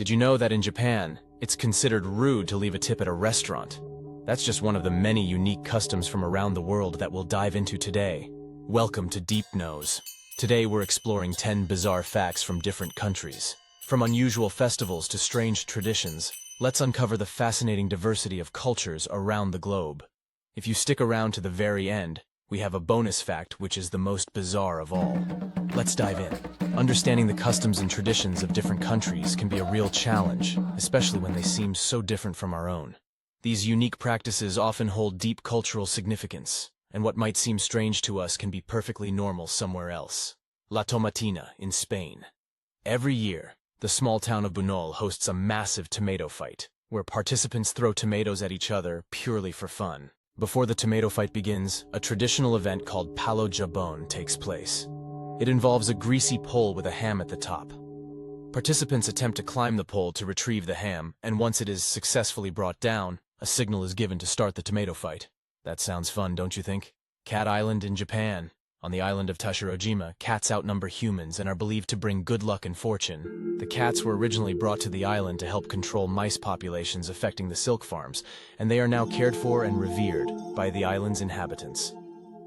Did you know that in Japan, it's considered rude to leave a tip at a restaurant? That's just one of the many unique customs from around the world that we'll dive into today. Welcome to Deep Nose. Today we're exploring 10 bizarre facts from different countries. From unusual festivals to strange traditions, let's uncover the fascinating diversity of cultures around the globe. If you stick around to the very end, we have a bonus fact which is the most bizarre of all. Let's dive in. Understanding the customs and traditions of different countries can be a real challenge, especially when they seem so different from our own. These unique practices often hold deep cultural significance, and what might seem strange to us can be perfectly normal somewhere else. La Tomatina in Spain. Every year, the small town of Buñol hosts a massive tomato fight, where participants throw tomatoes at each other purely for fun. Before the tomato fight begins, a traditional event called Palo Jabon takes place. It involves a greasy pole with a ham at the top. Participants attempt to climb the pole to retrieve the ham, and once it is successfully brought down, a signal is given to start the tomato fight. That sounds fun, don't you think? Cat Island in Japan. On the island of Tashirojima, cats outnumber humans and are believed to bring good luck and fortune. The cats were originally brought to the island to help control mice populations affecting the silk farms, and they are now cared for and revered by the island's inhabitants.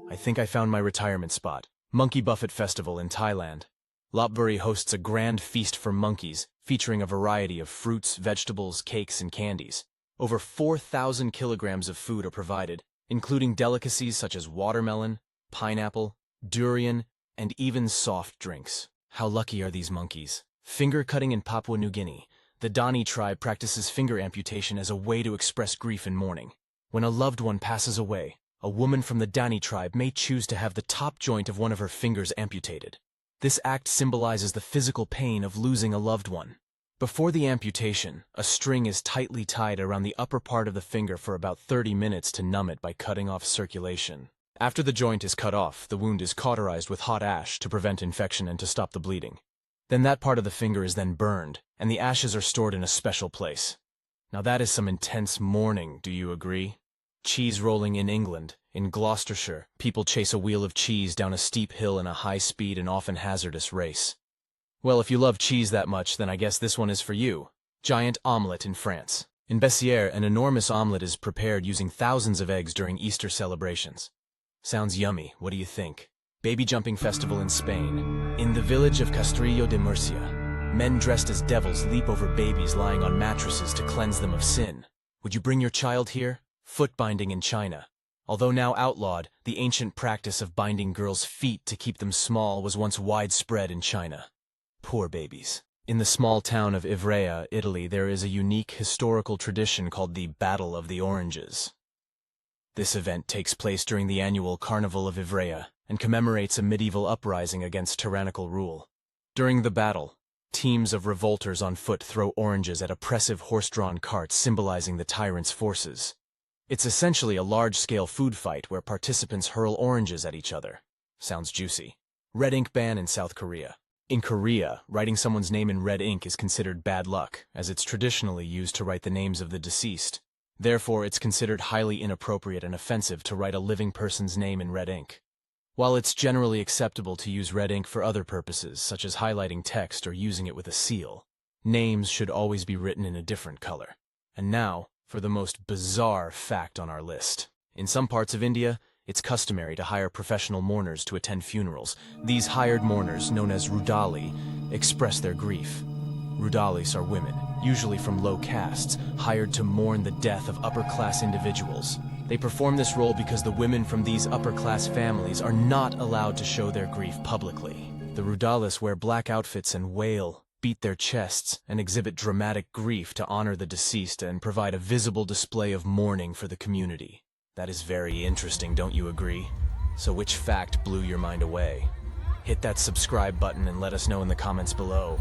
I think I found my retirement spot. Monkey Buffet Festival in Thailand. Lopburi hosts a grand feast for monkeys, featuring a variety of fruits, vegetables, cakes, and candies. Over 4,000 kilograms of food are provided, including delicacies such as watermelon, pineapple, durian, and even soft drinks. How lucky are these monkeys? Finger cutting in Papua New Guinea. The Dani tribe practices finger amputation as a way to express grief and mourning. When a loved one passes away, a woman from the Dani tribe may choose to have the top joint of one of her fingers amputated. This act symbolizes the physical pain of losing a loved one. Before the amputation, a string is tightly tied around the upper part of the finger for about 30 minutes to numb it by cutting off circulation. After the joint is cut off, the wound is cauterized with hot ash to prevent infection and to stop the bleeding. Then that part of the finger is then burned, and the ashes are stored in a special place. Now that is some intense mourning, do you agree? Cheese rolling in England. In Gloucestershire, people chase a wheel of cheese down a steep hill in a high-speed and often hazardous race. Well, if you love cheese that much, then I guess this one is for you. Giant omelette in France. In Bessières, an enormous omelette is prepared using thousands of eggs during Easter celebrations. Sounds yummy, what do you think? Baby jumping festival in Spain. In the village of Castrillo de Murcia, men dressed as devils leap over babies lying on mattresses to cleanse them of sin. Would you bring your child here? Foot binding in China. Although now outlawed, the ancient practice of binding girls' feet to keep them small was once widespread in China. Poor babies. In the small town of Ivrea, Italy, there is a unique historical tradition called the Battle of the Oranges. This event takes place during the annual Carnival of Ivrea and commemorates a medieval uprising against tyrannical rule. During the battle, teams of revolters on foot throw oranges at oppressive horse-drawn carts symbolizing the tyrant's forces. It's essentially a large-scale food fight where participants hurl oranges at each other. Sounds juicy. Red ink ban in South Korea. In Korea, writing someone's name in red ink is considered bad luck, as it's traditionally used to write the names of the deceased. Therefore, it's considered highly inappropriate and offensive to write a living person's name in red ink. While it's generally acceptable to use red ink for other purposes, such as highlighting text or using it with a seal, names should always be written in a different color. And now, for the most bizarre fact on our list. In some parts of India, it's customary to hire professional mourners to attend funerals. These hired mourners, known as Rudali, express their grief. Rudalis are women, usually from low castes, hired to mourn the death of upper-class individuals. They perform this role because the women from these upper-class families are not allowed to show their grief publicly. The Rudalis wear black outfits and wail, beat their chests, and exhibit dramatic grief to honor the deceased and provide a visible display of mourning for the community. That is very interesting, don't you agree? So which fact blew your mind away? Hit that subscribe button and let us know in the comments below.